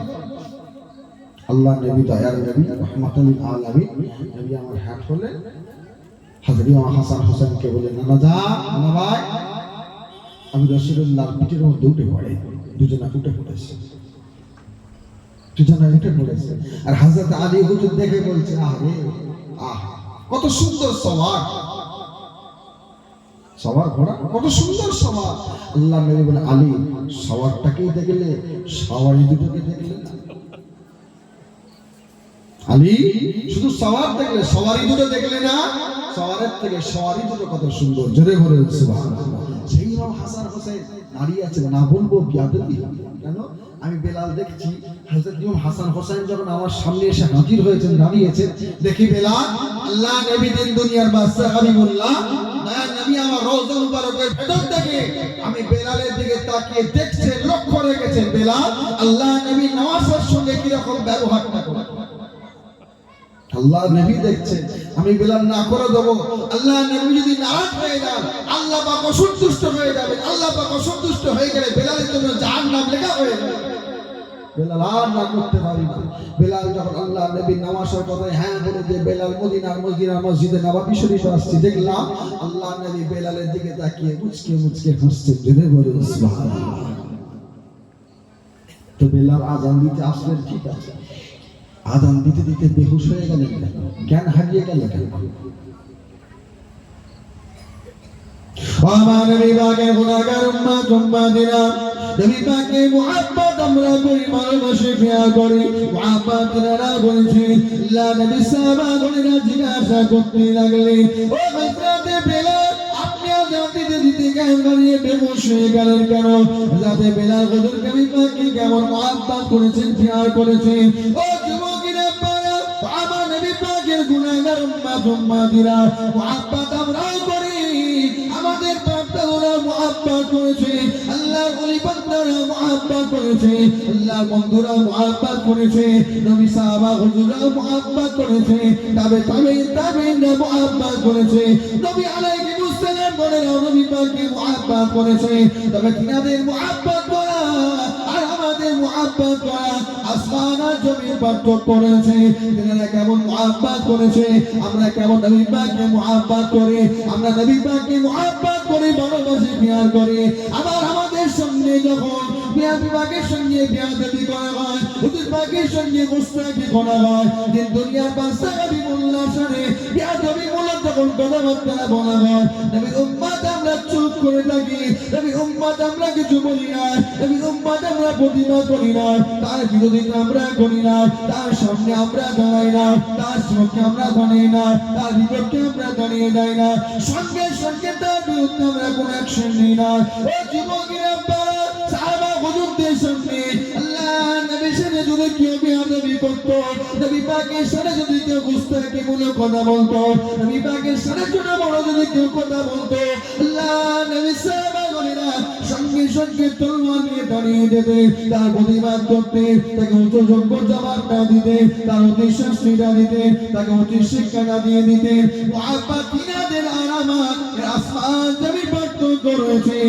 A: আল্লাহ নবী দয়ার নবী রাহমাতুল আলামিন নবী আমার হাত হলে হযরত ইমাম হাসান হোসেনকে বলে, নানা যা, নানা ভাই আমি রাসূলুল্লাহর পিঠের মধ্যে উঠে পড়ে। দুজনা উঠে পড়েছে, দুজনা উঠে পড়েছে। আর হযরত আলী হুজুর দেখে বলছে, আরে আহ কত সুন্দর সওয়ার, সওয়ার ঘোড়া কত সুন্দর সওয়ার। আল্লাহ নবী বলে, আলী সওয়ারটাকেই দেখলে, সওয়ারি দুটোকে দেখলে না? আলী শুধু সওয়ার দেখলে, সওয়ারি দুটো দেখলে না? সওয়ারের থেকে সওয়ারি দুটো কত সুন্দর, জোরে বলে সুবহানাল্লাহ। সেই ইমাম হাসান হোসেন দাঁড়িয়ে আছে, না বলবো বিয়াদবি। কেন? আমি বেলাল দেখছি হযরত ইমাম হাসান হোসেন যখন আমার সামনে এসে হাজির হয়েছেন, দাঁড়িয়েছেন, দেখি বেলাল আল্লাহ নবী দিন দুনিয়ার বাদশা হাবিবুল্লাহ নয়া নবী আমার রওজা মুবারকের ভেতর থেকে আমি বেলালের দিকে তাকিয়ে দেখছেন, লক্ষ্য রেখেছেন বেলাল আল্লাহ নবী নামাজের সঙ্গে কি রকম ব্যবহারটা করে। আল্লাহ নবী দেখছেন, আমি বেলাল না করে দেবো। আল্লাহ নবী যদি নারাজ হয়ে যান, আল্লাহ পাক অসন্তুষ্ট হয়ে যাবে। আল্লাহ পাক অসন্তুষ্ট হয়ে গেলে বেলালের জন্য জাহান্নাম লেখা হয়ে যাবে। বেলাল আর না করতে পারি না। বেলাল যখন আল্লাহ নবীর নামাজের কথায় হ্যাঁ বলে যে বেলাল মদিনার মসজিদে নববী শরীফে আসছে, দেখলাম আল্লাহ নবী বেলালের দিকে তাকিয়ে মুচকে মুচকে হাসছেন, জেনে বলে সুবহানাল্লাহ। তো বেলাল আযান দিতে আসলেন, ঠিক আছে, আযান দিতে দিতে বেহুশ হয়ে গেলেন কেন? জ্ঞান হারিয়ে গেল কেন? আমার নবী পাকের গুনাহগার উম্মতিরা, নবী পাকের মুহাব্বত আমরা করি, ভালোবাসি, খেয়াল করি, মুহাব্বতরা বলছি। আল্লাহ নবী সাহাবাগণেরা জিজ্ঞাসা করতে লাগলেন, ও হযরত বেলাল আপনি আযান দিতে দিতে জ্ঞান হারিয়ে বেহুশ হয়ে গেলেন কেন? হযরত বেলাল হুজুর নবী পাককে কেমন মুহাব্বত করেছেন, খেয়াল করেছেন। ও যুবকেরা, আমার নবী পাকের গুনাহগার উম্মতিরা মুহাব্বত আমরাও করি, আমাদের বাপদাদারা মুহাব্বত করেছে, আল্লাহর ওলি বান্দারা মুহাব্বত করেছে, আল্লাহর বন্ধুরা মুহাব্বত করেছে, নবী সাহাবা হুজুররা মুহাব্বত করেছে, তাবেঈনরা মুহাব্বত করেছে, নবী আলাইহিস সালাম বলেন নবী পাককে মুহাব্বত করেছে। তবে তিনাদের মুহাব্বত করা মুহাব্বত করা আসমান আর জমিন পার্থক্য করেছে। তিনারা কেমন মুহাব্বত করেছে, আমরা কেমন নবী পাককে মুহাব্বত করি, আমরা নবী পাককে মুহাব্বত করি, ভালোবাসি, প্যার করি। আবার আমাদের সঙ্গে যখন নবী পাকের সঙ্গে বেয়াদবি করা হয়, হুজুর পাকের সঙ্গে মুস্তাকি করা হয়, দিন দুনিয়ার বাদশা হাবিবুল্লাহ সাথে বেয়াদবি মূলক যখন কথাবার্তা বলা হয়, নবীর উম্মত আমরা চুপ করে থাকি, নবীর উম্মত আমরা কিছু বলি না, নবীর উম্মত আমরা প্রতিবাদ করি না, তার বিরোধিতা আমরা করি না, তার সামনে আমরা দাঁড়াই না, তার সঙ্গে আমরা দাঁড়াই না, তার বিপক্ষে আমরা দাঁড়িয়ে যাই না, সঙ্গে সঙ্গে তার বিরুদ্ধে আমরা কোনো অ্যাকশন নিই না। ও যুবকেরা, সাহাবা হুজুরদের সামনে আল্লাহ নবীর সাথে যদি কেউ বেয়াদবি করতো, নবী পাকের সাথে যদি কেউ গুস্তাখি মূলক কথা বলতো, নবী পাকের সাথে ছোট বড় যদি কেউ কথা বলতো, আল্লাহ নবী সাহাবাগণেরা সঙ্গে সঙ্গে তলোয়ার নিয়ে দাঁড়িয়ে যেতে, তার প্রতিবাদ করতে, তাকে উচ্চযোগ্য জবাব না দিতে, তার অতি শাস্তিটা দিতে, তাকে অতি শিক্ষাটা দিয়ে দিতে। মুহাব্বত তিনাদের আর আমার আসমান জমিন পার্থক্য রয়েছে।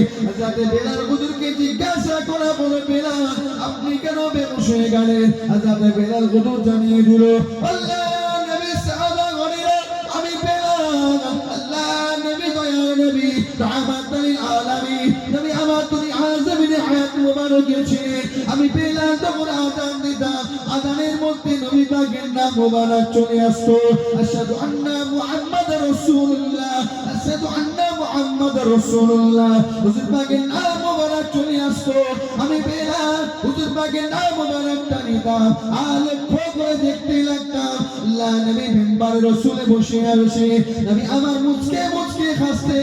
A: যাতে বেলাল হুজুরকে জিজ্ঞাসা করা বলে, বেলাল আপনি কেন বেহুশ হয়ে গেলেন? যাতে বেলাল হুজুর জানিয়ে দিল, আল্লাহ নবী সাহাবাগণেরা আমি বেলাল, আল্লাহ নবী দয়াল নবী রাহমাতুল আলামিন নবী আমার তুমি আজমিনে হায়াত মুবারকে ছিলেন। আমি বেলাল তখন আযান দিতাম, আযানের মধ্যে নবী পাকের নাম মুবারক চলে আসতো, আশহাদু আন্না মুহাম্মাদুর রাসূলুল্লাহ, আশহাদু আন্না মুহাম্মাদুর রাসূলুল্লাহ, হুজুর পাকের নাম মুবারক চলে আসতো। আমি বেলাল হুজুর পাকের নাম মুবারকটা নিতাম, আর লক্ষ্য করে দেখতে লাগতাম আল্লাহ নবী মিম্বারে রাসূলে বসে আছে, নবী আমার মুচকে মুচকে হাসতে,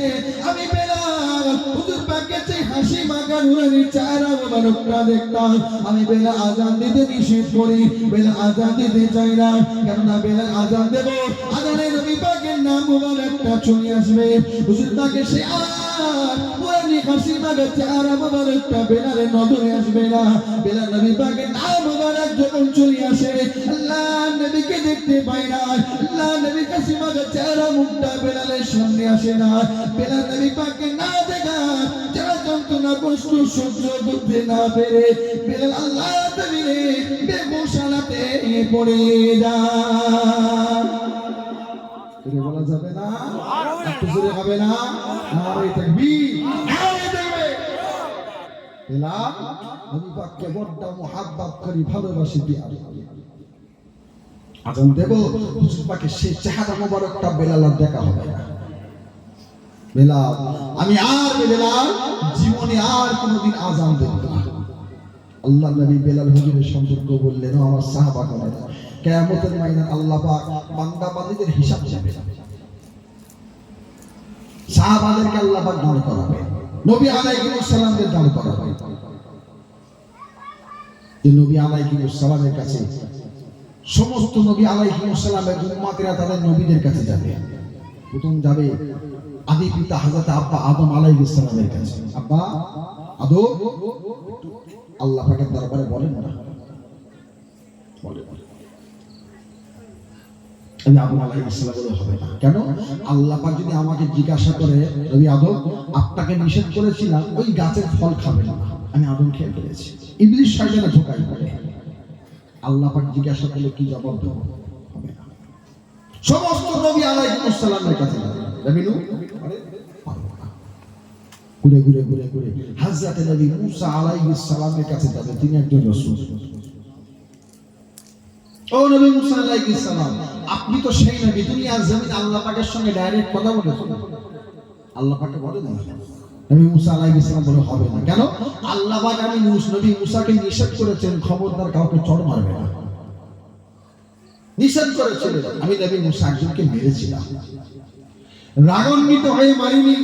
A: আমি বেলাল হুজুর পাকের যে হাসি মাখা নুরানি চেহারা মুবারকটা দেখতাম। আমি বেলাল আযান দিতে নিষেধ করি, বেলাল আযান দিতে চাই না, কেননা বেলাল আযান দেব, আযানে নবী পাকের নাম মুবারকটা চলে আসবে, হুজুর পাকের সে আর নুরানি হাসি মাখা চেহারা মুবারকটা বেলালের নজরে আসবে না। বেলাল নবী পাকের নাম মুবারক যখন চলে আসে, আল্লাহ নবীকে দেখতে পাই না, আল্লাহ নবী হাসি মাখা চেহারা মুখটা বেলালের সামনে আসে না। বেলাল নবী পাককে না দেখা যারা যন্ত্রণা কষ্ট সহ্য করতে না পেরে বেলাল আল্লাহ তাআলা বেহুশ হালাতে পড়ে যায়। এটা বলা যাবে না, একটু জোরে হবে না, নারে তাকবীর, নারে তাকবীর। বেলাল নবী পাককে বড় মুহাব্বত করি, ভালোবাসি, প্যার করি। আযান দেব, হুজুর পাকের সেই চেহারা মোবারকটা বেলাল আর দেখা হবে না। বেলাল আমি আর বেলাল জীবনে আর কোনোদিন আযান দেব না। আল্লাহ নবী বেলাল হুজুরের সম্পর্ক বললেন, ও আমার সাহাবাগণেরা, কিয়ামতের ময়দানে আল্লাহ পাক বান্দা বান্দীদের হিসাব নেবে, সাহাবাদেরকে আল্লাহ পাক দান করাবে, নবী আলাইহিস সালামদের দান করাবে। যে নবী আলাইহিস সালামের কাছে সমস্ত নবী আলাইহিস সালামের উম্মতেরা তাদের নবীদের কাছে যাবে। প্রথম যাবে আদি পিতা হযরত আব্বা আদম আলাইহিস সালামের কাছে। আব্বা আদম, আল্লাহ পাকের দরবারে বলেন না, বলে আমি আদম আলাইহিস সালাম বলে হবে না। কেন? আল্লাহ পাক যদি আমাকে জিজ্ঞাসা করে, নবী আদম আপনাকে নিষেধ করেছিলাম ওই গাছের ফল খাবেন না, আমি আদম খেয়ে ফেলেছি, ইবলিস শয়তানে ধোঁকায় পড়ে, আল্লাহ পাক জিজ্ঞাসা করলে কি জবাব দেব? হবে না। সমস্ত নবী আলাইহিস সালামের কাছে যাবে, ঘুরে ঘুরে ঘুরে ঘুরে হযরত নবী মুসা আলাইহিস সালামের কাছে যাবে, তিনি একজন রাসূল। ও নবী মুসা আলাইহিস সালাম, আপনি তো সেই নবী, দুনিয়ার জমিন আল্লাহ পাকের সঙ্গে ডাইরেক্ট কথা বলেছেন, আল্লাহ পাকে বলে না। নবী মুসা আলাইহিস সালাম বলে হবে না। কেন? আল্লাহ পাক আমি নবী মুসাকে নিষেধ করেছেন, খবরদার কাউকে চড় মারবে না, নিষেধ করেছিলেন। আমি নবী মুসা একজনকে মেরেছিলাম, রাগান্বিত হয়ে মারিনি।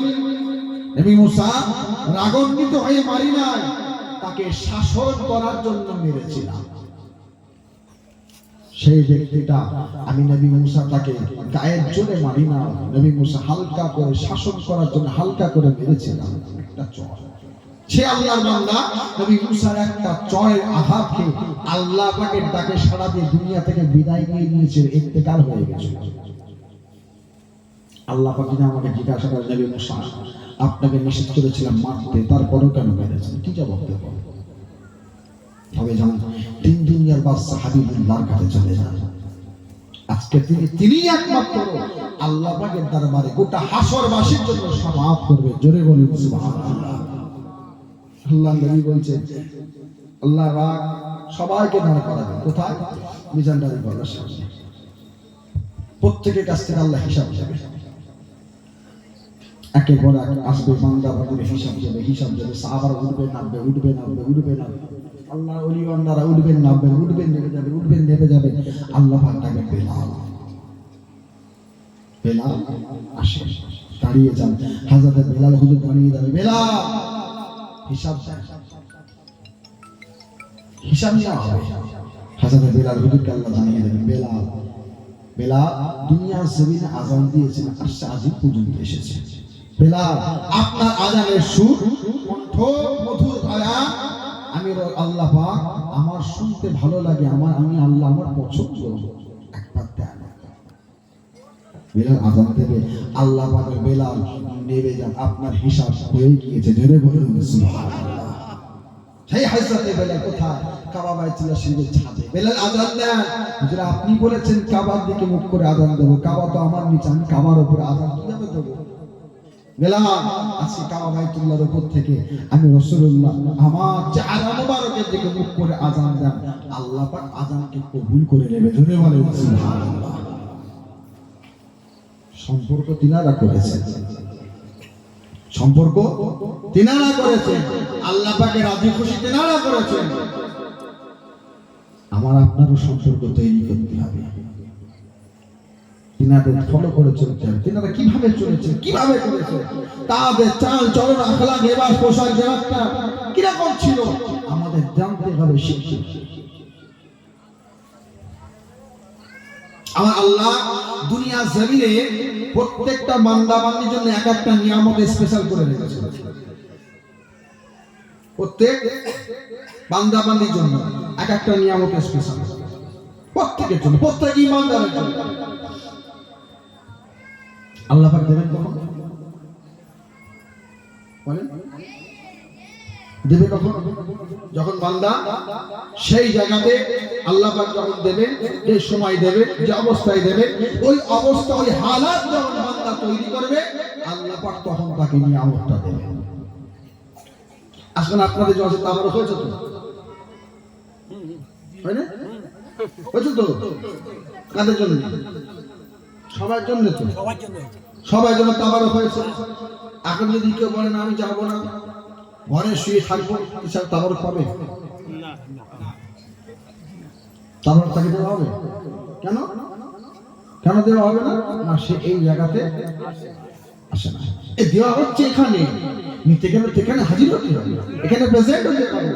A: নবী মুসা রাগান্বিত হয়ে মারি নাই, তাকে শাসন করার জন্য মেরেছিলাম। সেই ব্যক্তিটা আমি নবী মুসা তাকে গায়ের জোরে মারি না, নবী মুসা হালকা করে শাসন করার জন্য হালকা করে মেরেছিলাম একটা চড়। সে আল্লাহর বান্দা নবী মুসার একটা চড়ের আঘাত খেয়ে আল্লাহ পাকের ডাকে সাড়া দিয়ে দুনিয়া থেকে বিদায় নিয়ে নিয়েছে, ইন্তেকাল হয়ে গেছে। আল্লাহ পাক যদি আমাকে জিজ্ঞাসা করে, নবী মুসা আপনাকে নিষেধ করেছিলাম মারতে, তারপরেও কেন মেরেছেন? কি জবাব দেব? তবে জানেন তিন দুনিয়ার বাদশা হাবিবুল্লাহর কাছে চলে যান। আজকে তিনি একমাত্র আল্লাহ পাকের দরবারে গোটা হাসরবাসীর জন্য শাফাআত করবে। জোরে বলুন সুবহানাল্লাহ। আল্লাহ নবী বলছেন আল্লাহ পাক সবাইকে দাঁড় করাবেন কোথায়? মিজানদারি বলার সামনে। প্রত্যেকের কাছ থেকে আল্লাহ হিসাব নেবে। একের পর এক আসবে বান্দা বান্দির হিসাব যাবে সাহাবারা উঠবে নামবে আল্লাহ ওলি বান্দারা উঠবেন নামবেন নেমে যাবে আল্লাহ পাক ডাকবেন বেলাল আসে, দাঁড়িয়ে যান। হযরত বেলাল হুজুর দাঁড়িয়ে যাবে, বেলাল হিসাব নেওয়া হবে। হযরত বেলাল হুজুরকে আল্লাহ জানিয়ে দেবেন, বেলাল দুনিয়ার জমিনে আযান দিয়েছেন, আসছে আজ পর্যন্ত এসেছে। বেলাল আপনার আযানের সুর কণ্ঠ মধুর আয়াত আমি আল্লাহ পাক আমার শুনতে ভালো লাগে, আমি আল্লাহ আমার পছন্দ। একবার দেন। বেলাল আযান দেবে, আল্লাহ পাকের বেলাল নেমে যান, আপনার হিসাব হয়ে গিয়েছে। জোরে বলুন সুবহানাল্লাহ। সেই হযরত বেলাল কোথায়? কাবা বাইতুল্লাহ শরীফের ছাদে। বেলাল আযান দেন। হুজুর আপনি বলেছেন কাবার দিকে মুখ করে আযান দেব, কাবা তো আমার নিচে, আমি কাবার উপরে আযান কিভাবে দেব? বেলাল আজকে কাবা বাইতুল্লাহর উপর থেকে আমি রাসূলুল্লাহ আমার চেহারা মোবারকের দিকে মুখ করে আযান দেন, আল্লাহ পাক আযানকে কবুল করে নেবে। জোরে বলেন সুবহানাল্লাহ। সম্পর্ক তিনারা করেছেন, আল্লাহ পাকের রাজি খুশি তিনারা করেছেন। আমার আপনারও সম্পর্ক তৈরি করতে হবে। তিনাদের ফলো করে চলতে হবে। তিনারা কিভাবে চলেছেন, কিভাবে করেছেন, তাদের চাল চলন আখলাক লিবাস পোশাক জেরাটা কিরকম ছিল আমাদের জানতে হবে, শিখতে হবে। আমার আল্লাহ দুনিয়া জমিনে প্রত্যেকটা বান্দা বান্দির জন্য এক একটা নিয়ামত স্পেশাল করে রেখেছে। প্রত্যেক বান্দা বান্দির জন্য এক একটা নিয়ামত স্পেশাল, প্রত্যেকের জন্য, প্রত্যেক ঈমানদারের জন্য। আল্লাহ পাক দেবেন কখন? বলেন দেবে কখন? যখন বান্দা সেই জায়গাতে আল্লাহ পাক যখন দেবেন, যে সময় দেবে, যে অবস্থায় দেবে, ওই অবস্থা ওই হালাত যখন বান্দা তৈরি করবে, আল্লাহ পাক তখন তাকে নিয়ামতটা দেবে। আসলে আপনাদের জন্য তাবারক হয়েছে তো, হয় না? হয়েছে তো? কাদের জন্য? সবার জন্য তো, সবার জন্য তাবারক হয়েছে। এখন যদি কেউ বলে না আমি যাবো না, ঘরে শুয়ে থাকবো, ইসলাম তাবারক পাবে? তাবারক তাকে দেওয়া হবে? কেন কেন দেওয়া হবে না? না, সে এই জায়গাতে আসে না। এই দেওয়া হচ্ছে এখানে, নিতে গেলে সেখানে হাজির হতে হবে, এখানে প্রেজেন্ট হতে হবে।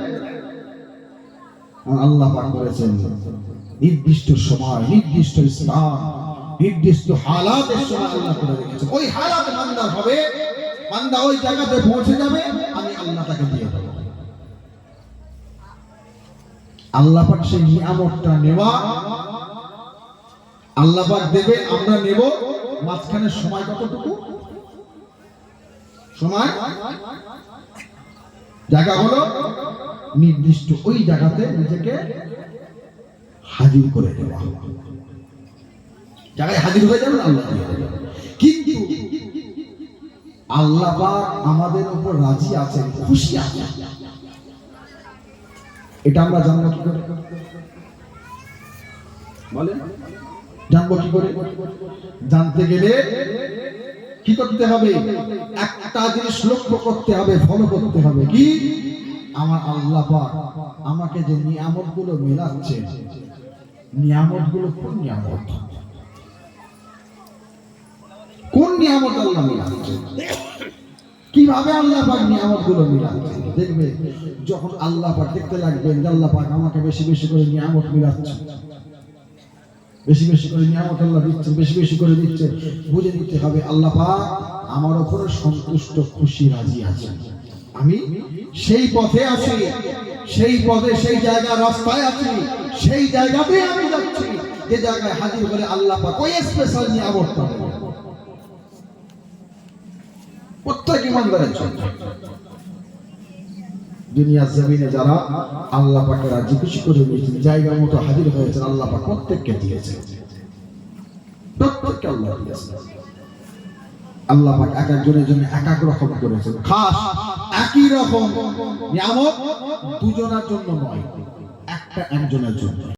A: আল্লাহ পাক বলেছেন নির্দিষ্ট সময়, নির্দিষ্ট স্থান, নির্দিষ্ট হালাতের সময় আল্লাহ করে রেখেছেন। ওই হালাতে বান্দা হবে, বান্দা ওই জায়গাতে পৌঁছে যাবে, আমি আল্লাহ তাকে দিয়ে দেব। আল্লাহ পাক সেই নিয়ামতটা নেওয়া, আল্লাহ পাক দেবে, আমরা নেব। মাঝখানে সময় কতটুকু? সময় জায়গা হলো নির্দিষ্ট, ওই জায়গাতে নিজেকে হাজির করে দেওয়া। জায়গায় হাজির হয়ে যাবেন, আল্লাহ দিয়ে দেবেন। কিন্তু আল্লাহ পাক আমাদের উপর রাজি আছেন, খুশি আছেন, এটা আমরা জানবো কি করে? বলেন জানবো কি করে? জানতে গেলে কি করতে হবে? একটা জিনিস লক্ষ্য করতে হবে, ফলো করতে হবে। কি? আমার আল্লাহ পাক আমাকে যে নিয়ামতগুলো মেলাচ্ছে, নিয়ামতগুলো কোন নিয়ামত? কোন নিয়ামত আল্লাহ মেলাচ্ছে? কিভাবে আল্লাহ পাক নিয়ামতগুলো মেলাচ্ছে? দেখবে যখন আল্লাহ পাক দেখতে লাগবেন যে আল্লাহ পাক আমাকে বেশি বেশি করে নিয়ামত মেলাচ্ছে, বেশি বেশি করে নিয়ামত আল্লাহ দিচ্ছেন, বেশি বেশি করে দিচ্ছে, বুঝে নিতে হবে আল্লাহ পাক আমার উপরে সন্তুষ্ট, খুশি, রাজি আছেন। আমি সেই পথে আছি, সেই পথে, সেই জায়গা রাস্তায় আছি, সেই জায়গাতে আমি যাচ্ছি যে জায়গায় হাজির হলে আল্লাহ পাক ওই স্পেশাল নিয়ামত পাবেন। প্রত্যেক ইমানদারের জন্য দুনিয়ার জমিনে যারা আল্লাহ পাকে রাজি খুশি করে নিয়েছেন, জায়গা মতো হাজির হয়েছেন, আল্লাহ পাক প্রত্যেককে দিয়েছেন, প্রত্যেককে আল্লাহ দিয়েছেন। আল্লাহ পাক এক একজনের জন্য এক এক রকম করেছেন, খাস একই রকম নিয়ামত দুজনের জন্য নয়, একটা একজনের জন্য।